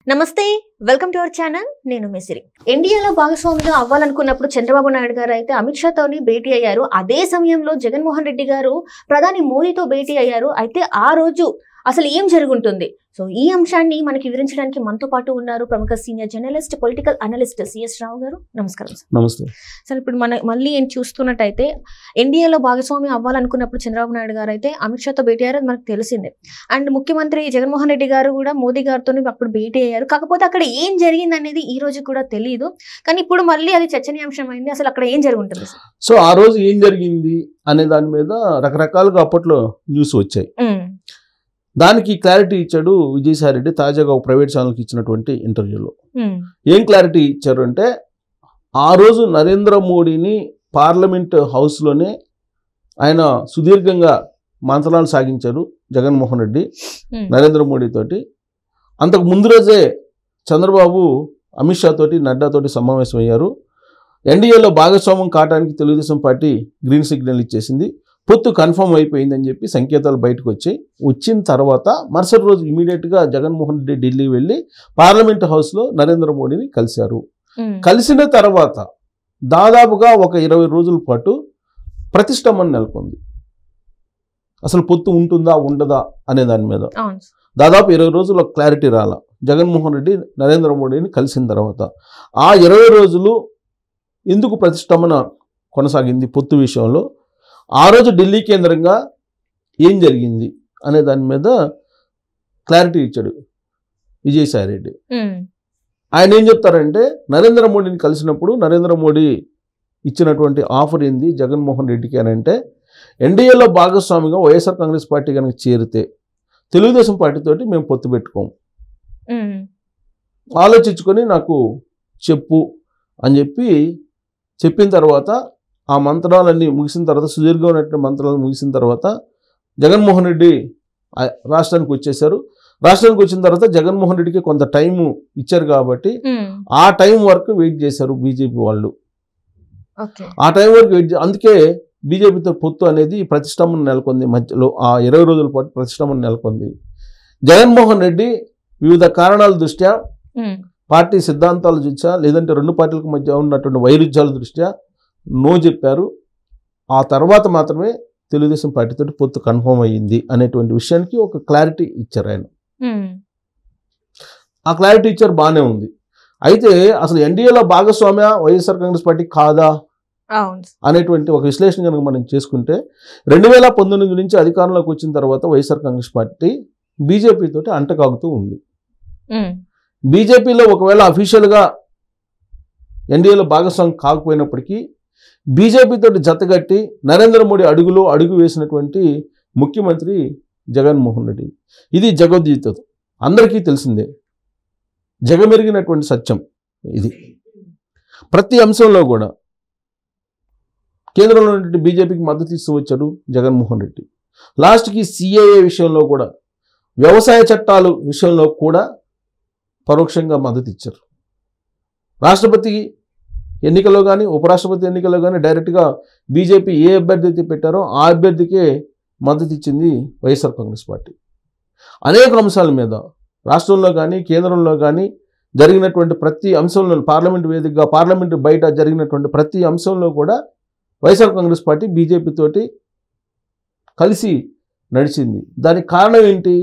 నమస్తే welcome to our channel నేను మిసిరి ఇండియాలో భాగస్వామిగా అవ్వాలనుకున్నప్పుడు చంద్రబాబు నాయుడు గారు అయితే అమిత్ షా తోని భేటీ అయ్యారు అదే సమయంలో జగన్మోహన్ రెడ్డి గారు ప్రధాని మోదీతో భేటీ అయ్యారు అయితే ఆ రోజు అసలు ఏం జరుగుతుంది సో ఈ అంశాన్ని మనకి వివరించడానికి మనతో పాటు ఉన్నారు ప్రముఖ senior journalist political analyst C S Rao గారు నమస్కారం నమస్తే సార్ ఇప్పుడు మన మళ్ళీ ఏం చూస్తున్నట్టయితే ఇండియాలో భాగస్వామి అవ్వాలనుకున్నప్పుడు చంద్రబాబు నాయుడు గారు అయితే అమిత్ షాతో భేటీ అయ్యారు అది మనకు తెలిసిందే అండ్ ముఖ్యమంత్రి జగన్మోహన్ రెడ్డి గారు కూడా మోదీ గారితో అప్పుడు భేటీ అయ్యారు కాకపోతే అక్కడ ఏం జరిగింది అనేది ఈ రోజు కూడా తెలియదు కానీ ఇప్పుడు మళ్ళీ అది చర్చనీయాంశం అయింది అసలు అక్కడ ఏం జరుగుతుంది సో ఆ రోజు ఏం జరిగింది అనే దాని మీద రకరకాలుగా అప్పట్లో న్యూస్ వచ్చాయి దానికి క్లారిటీ ఇచ్చాడు విజయసాయి రెడ్డి తాజాగా ఒక ప్రైవేట్ ఛానల్కి ఇచ్చినటువంటి ఇంటర్వ్యూలో ఏం క్లారిటీ ఇచ్చారు అంటే ఆ రోజు నరేంద్ర మోడీని పార్లమెంట్ హౌస్లోనే ఆయన సుదీర్ఘంగా మంత్రాలు సాగించారు జగన్మోహన్ రెడ్డి నరేంద్ర మోడీ తోటి అంతకు ముందు రోజే చంద్రబాబు అమిత్ షా తోటి నడ్డా తోటి సమావేశం అయ్యారు ఎన్డీఏలో భాగస్వామ్యం కావడానికి తెలుగుదేశం పార్టీ గ్రీన్ సిగ్నల్ ఇచ్చేసింది పొత్తు కన్ఫర్మ్ అయిపోయిందని చెప్పి సంకేతాలు బయటకు వచ్చాయి వచ్చిన తర్వాత మరుసటి రోజు ఇమీడియట్గా జగన్మోహన్ రెడ్డి ఢిల్లీ వెళ్ళి పార్లమెంట్ హౌస్లో నరేంద్ర మోడీని కలిశారు కలిసిన తర్వాత దాదాపుగా ఒక 20 రోజుల పాటు ప్రతిష్టంభన నెలకొంది అసలు పొత్తు ఉంటుందా ఉండదా అనే దాని మీద దాదాపు 20 రోజుల్లో క్లారిటీ రాలా జగన్మోహన్ రెడ్డి నరేంద్ర మోడీని కలిసిన తర్వాత ఆ 20 రోజులు ఎందుకు ప్రతిష్టంభన కొనసాగింది పొత్తు విషయంలో ఆ రోజు ఢిల్లీ కేంద్రంగా ఏం జరిగింది అనే దాని మీద క్లారిటీ ఇచ్చాడు విజయసాయి రెడ్డి ఆయన ఏం చెప్తారంటే నరేంద్ర మోడీని కలిసినప్పుడు నరేంద్ర మోడీ ఇచ్చినటువంటి ఆఫర్ ఏంది జగన్మోహన్ రెడ్డికి అని అంటే ఎన్డీఏలో భాగస్వామిగా వైఎస్ఆర్ కాంగ్రెస్ పార్టీ కనుక చేరితే తెలుగుదేశం పార్టీతోటి మేము పొత్తు పెట్టుకోము ఆలోచించుకొని నాకు చెప్పు అని చెప్పిన తర్వాత ఆ మంత్రాలన్నీ ముగిసిన తర్వాత సుదీర్ఘమైనటువంటి మంత్రాలు ముగిసిన తర్వాత జగన్మోహన్ రెడ్డి రాష్ట్రానికి వచ్చేసారు రాష్ట్రానికి వచ్చిన తర్వాత జగన్మోహన్ రెడ్డికి కొంత టైము ఇచ్చారు కాబట్టి ఆ టైం వరకు వెయిట్ చేశారు బీజేపీ వాళ్ళు ఆ టైం వరకు వెయిట్ అందుకే బీజేపీతో పొత్తు అనేది ప్రతిష్టంభన నెలకొంది మధ్యలో ఆ 20 రోజుల పాటు ప్రతిష్టంభన నెలకొంది జగన్మోహన్ రెడ్డి వివిధ కారణాల దృష్ట్యా పార్టీ సిద్ధాంతాల దృష్ట్యా లేదంటే రెండు పార్టీలకు మధ్య ఉన్నటువంటి వైరుధ్యాల దృష్ట్యా నో చెప్పారు ఆ తర్వాత మాత్రమే తెలుగుదేశం పార్టీతో పొత్తు కన్ఫర్మ్ అయ్యింది అనేటువంటి విషయానికి ఒక క్లారిటీ ఇచ్చారు ఆయన ఆ క్లారిటీ ఇచ్చారు బాగానే ఉంది అయితే అసలు ఎన్డీఏలో భాగస్వామ్య వైఎస్ఆర్ కాంగ్రెస్ పార్టీ కాదా అనేటువంటి ఒక విశ్లేషణ కనుక మనం చేసుకుంటే 2019 నుంచి అధికారంలోకి వచ్చిన తర్వాత వైఎస్ఆర్ కాంగ్రెస్ పార్టీ బీజేపీ తోటి అంటకాగుతూ ఉంది బీజేపీలో ఒకవేళ అఫీషియల్గా ఎన్డీఏలో భాగస్వామ్యం కాకపోయినప్పటికీ బీజేపీ తోటి జతగట్టి నరేంద్ర మోడీ అడుగులో అడుగు వేసినటువంటి ముఖ్యమంత్రి జగన్మోహన్ రెడ్డి ఇది జగద్గీత అందరికీ తెలిసిందే జగమెరిగినటువంటి సత్యం ఇది ప్రతి అంశంలో కూడా కేంద్రంలో ఉన్నటువంటి బీజేపీకి మద్దతు ఇస్తూ వచ్చాడు జగన్మోహన్ రెడ్డి లాస్ట్కి సిఏఏ విషయంలో కూడా వ్యవసాయ చట్టాలు విషయంలో కూడా పరోక్షంగా మద్దతు ఇచ్చారు రాష్ట్రపతి ఎన్నికల్లో కానీ ఉపరాష్ట్రపతి ఎన్నికల్లో కానీ డైరెక్ట్గా బీజేపీ ఏ అభ్యర్థి అయితే పెట్టారో ఆ అభ్యర్థికే మద్దతు ఇచ్చింది వైఎస్ఆర్ కాంగ్రెస్ పార్టీ అనేక అంశాల మీద రాష్ట్రంలో కానీ కేంద్రంలో కానీ జరిగినటువంటి ప్రతి అంశంలో పార్లమెంటు వేదికగా పార్లమెంటు బయట జరిగినటువంటి ప్రతి అంశంలో కూడా వైఎస్ఆర్ కాంగ్రెస్ పార్టీ బీజేపీ తోటి కలిసి నడిచింది దానికి కారణం ఏంటి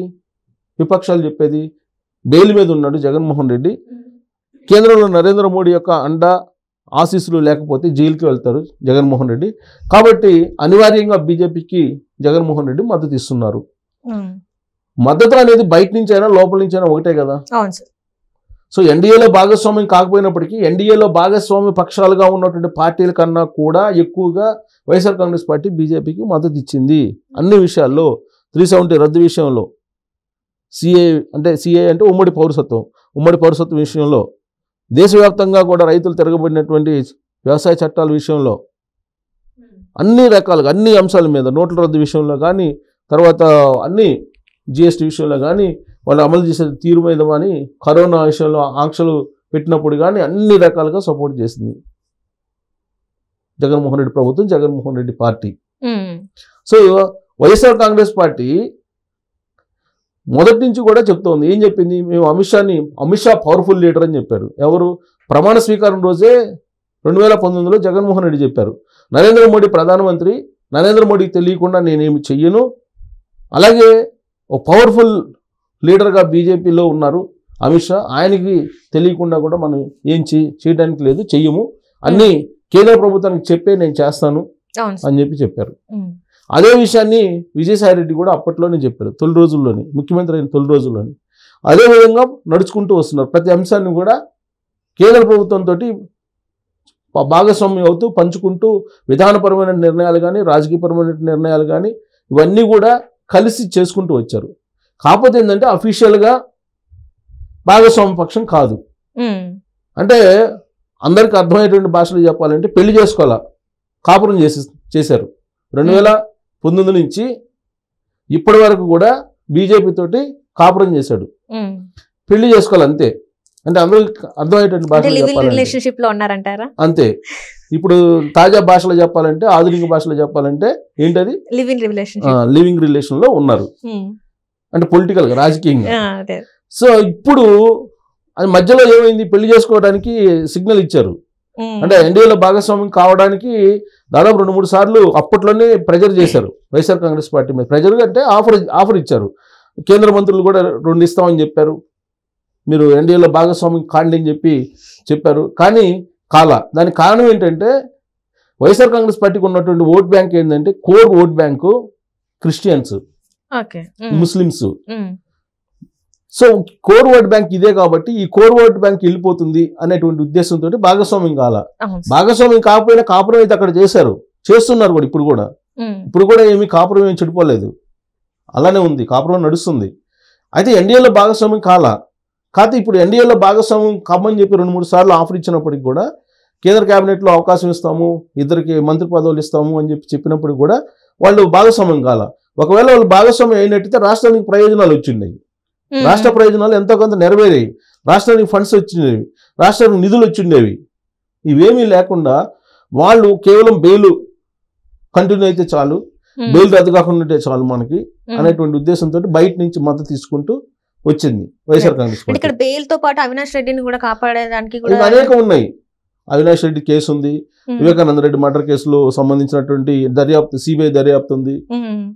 విపక్షాలు చెప్పేది బెయిల్ మీద ఉన్నాడు జగన్మోహన్ రెడ్డి కేంద్రంలో నరేంద్ర మోడీ యొక్క అండా ఆశీస్సులు లేకపోతే జైలుకి వెళ్తారు జగన్మోహన్ రెడ్డి కాబట్టి అనివార్యంగా బీజేపీకి జగన్మోహన్ రెడ్డి మద్దతు ఇస్తున్నారు మద్దతు అనేది బయట నుంచి అయినా లోపల నుంచి అయినా ఒకటే కదా సో ఎన్డీఏలో భాగస్వామ్యం కాకపోయినప్పటికీ ఎన్డీఏలో భాగస్వామ్య పక్షాలుగా ఉన్నటువంటి పార్టీల కన్నా కూడా ఎక్కువగా వైఎస్ఆర్ కాంగ్రెస్ పార్టీ బీజేపీకి మద్దతు ఇచ్చింది అన్ని విషయాల్లో 370 రద్దు విషయంలో సిఏ అంటే ఉమ్మడి పౌరసత్వం విషయంలో దేశవ్యాప్తంగా కూడా రైతులు తిరగబడినటువంటి వ్యవసాయ చట్టాల విషయంలో అన్ని రకాలుగా అన్ని అంశాల మీద నోట్ల రద్దు విషయంలో కానీ తర్వాత అన్ని జిఎస్టీ విషయంలో కానీ వాళ్ళు అమలు చేసే తీరు మీద కానీ కరోనా విషయంలో ఆంక్షలు పెట్టినప్పుడు కానీ అన్ని రకాలుగా సపోర్ట్ చేసింది జగన్మోహన్ రెడ్డి ప్రభుత్వం Jaganmohan Reddy party so YSR Congress party మొదటి నుంచి కూడా చెప్తోంది. ఏం చెప్పింది? మేము అమిత్ షా పవర్ఫుల్ లీడర్ అని చెప్పారు. ఎవరు? ప్రమాణ స్వీకారం రోజే 2019లో జగన్మోహన్ రెడ్డి చెప్పారు, నరేంద్ర మోడీ ప్రధానమంత్రి, నరేంద్ర మోడీకి తెలియకుండా నేనేమి చెయ్యను, అలాగే ఒక పవర్ఫుల్ లీడర్గా బీజేపీలో ఉన్నారు అమిత్ షా, ఆయనకి తెలియకుండా కూడా మనం ఏం చేయడానికి లేదు, చెయ్యము, అన్నీ కేంద్ర ప్రభుత్వానికి చెప్పే నేను చేస్తాను అని చెప్పారు. అదే విషయాన్ని విజయసాయి రెడ్డి కూడా అప్పట్లోనే చెప్పారు, తొలి రోజుల్లోని, ముఖ్యమంత్రి అయిన తొలి రోజుల్లోని. అదే విధంగా నడుచుకుంటూ వస్తున్నారు. ప్రతి అంశాన్ని కూడా కేంద్ర ప్రభుత్వంతో భాగస్వామ్యం అవుతూ పంచుకుంటూ విధానపరమైన నిర్ణయాలు కానీ రాజకీయపరమైన నిర్ణయాలు కానీ ఇవన్నీ కూడా కలిసి చేసుకుంటూ వచ్చారు. కాకపోతే ఏంటంటే అఫీషియల్గా భాగస్వామ్య పక్షం కాదు. అంటే అందరికి అర్థమయ్యేటువంటి భాషలో చెప్పాలంటే పెళ్లి చేసుకోవాలా, కాపురం చేశారు. 2019 నుంచి ఇప్పటి వరకు కూడా బీజేపీ తోటి కాపురం చేశాడు, పెళ్లి చేసుకోవాలి అంతే. అంటే అందరూ అర్థమయ్యేటువంటి భాషలో రిలేషన్షిప్ లో ఉన్నారంటారా? అంతే. ఇప్పుడు తాజా భాషలో చెప్పాలంటే, ఆధునిక భాషలో చెప్పాలంటే ఏంటది? లివింగ్ రిలేషన్ లో ఉన్నారు, అంటే పొలిటికల్ గా, రాజకీయంగా. సో ఇప్పుడు అది మధ్యలో ఏమైంది? పెళ్లి చేసుకోవడానికి సిగ్నల్ ఇచ్చారు. అంటే ఎన్డీఏలో భాగస్వామ్యం కావడానికి దాదాపు 2-3 సార్లు అప్పట్లోనే ప్రెజర్ చేశారు వైఎస్ఆర్ కాంగ్రెస్ పార్టీ మీద. ప్రెజర్ అంటే ఆఫర్ ఇచ్చారు. కేంద్ర మంత్రులు కూడా 2 ఇస్తామని చెప్పారు, మీరు ఎన్డీఏలో భాగస్వామ్యం కాండి అని చెప్పారు. కానీ దానికి కారణం ఏంటంటే వైఎస్ఆర్ కాంగ్రెస్ పార్టీకి ఉన్నటువంటి ఓట్ బ్యాంక్ ఏంటంటే, core vote bank Christians, Muslims. So core vote bank ఇదే కాబట్టి ఈ కోర్ ఓట్ బ్యాంక్ వెళ్ళిపోతుంది అనేటువంటి ఉద్దేశంతో భాగస్వామ్యం భాగస్వామ్యం కాకపోయినా కాపురం అయితే అక్కడ చేస్తున్నారు కూడా. ఇప్పుడు కూడా ఏమి కాపురం ఏమి చెడిపోలేదు, అలానే ఉంది, కాపురం నడుస్తుంది. అయితే ఎన్డీఏలో భాగస్వామ్యం కాకపోతే ఇప్పుడు ఎన్డీఏలో భాగస్వామ్యం కామని చెప్పి 2-3 సార్లు ఆఫర్ ఇచ్చినప్పటికి కూడా, కేంద్ర కేబినెట్లో అవకాశం ఇస్తాము, 2 మంత్రి పదవులు ఇస్తాము అని చెప్పినప్పుడు కూడా వాళ్ళు భాగస్వామ్యం ఒకవేళ వాళ్ళు భాగస్వామ్యం అయినట్టయితే రాష్ట్రానికి ప్రయోజనాలు వచ్చిండేవి, రాష్ట్ర ప్రయోజనాలు ఎంతో కొంత నెరవేరాయి, రాష్ట్రానికి ఫండ్స్ వచ్చిండేవి, రాష్ట్రానికి నిధులు వచ్చిండేవి. ఇవేమీ లేకుండా వాళ్ళు కేవలం బెయిల్ కంటిన్యూ అయితే చాలు, బెయిల్ రద్దు కాకుండా ఉంటే చాలు మనకి అనేటువంటి ఉద్దేశంతో బయట నుంచి మద్దతు తీసుకుంటూ వచ్చింది వైఎస్ఆర్ కాంగ్రెస్ పార్టీ. ఇక్కడ బెయిల్ తో పాటు అవినాష్ రెడ్డిని కూడా కాపాడేదానికి అనేకం ఉన్నాయి. అవినాష్ రెడ్డి కేసు ఉంది, వివేకానంద రెడ్డి మర్డర్ కేసులో సంబంధించినటువంటి దర్యాప్తు, సిబిఐ దర్యాప్తు ఉంది.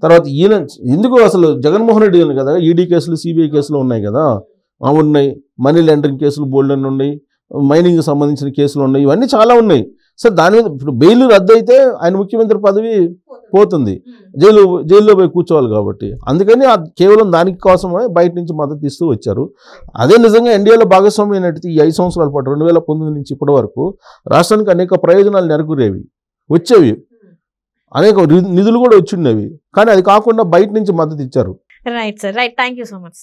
తర్వాత ఈయన ఎందుకు అసలు జగన్మోహన్ రెడ్డి ఉంది కదా, ఈడీ కేసులు, సిబిఐ కేసులు ఉన్నాయి కదా, ఉన్నాయి. మనీ లాండరింగ్ కేసులు బోల్డ్ అని ఉన్నాయి, మైనింగ్ సంబంధించిన కేసులు ఉన్నాయి, ఇవన్నీ చాలా ఉన్నాయి. సో దాని మీద ఇప్పుడు బెయిల్ రద్దు అయితే ఆయన ముఖ్యమంత్రి పదవి పోతుంది, జైల్లో పోయి కూర్చోవాలి కాబట్టి. అందుకని కేవలం దానికి కోసమే బయట నుంచి మద్దతు ఇస్తూ వచ్చారు. అదే నిజంగా ఎన్డీఏలో భాగస్వామ్యం అయినట్టు ఈ 5 సంవత్సరాల పాటు 2019 నుంచి ఇప్పటి వరకు రాష్ట్రానికి అనేక ప్రయోజనాలు నెరవేరేవి, వచ్చేవి, అనేక నిధులు కూడా వచ్చిండేవి. కానీ అది కాకుండా బయట నుంచి మద్దతు ఇచ్చారు. Right sir, right. Thank you so much.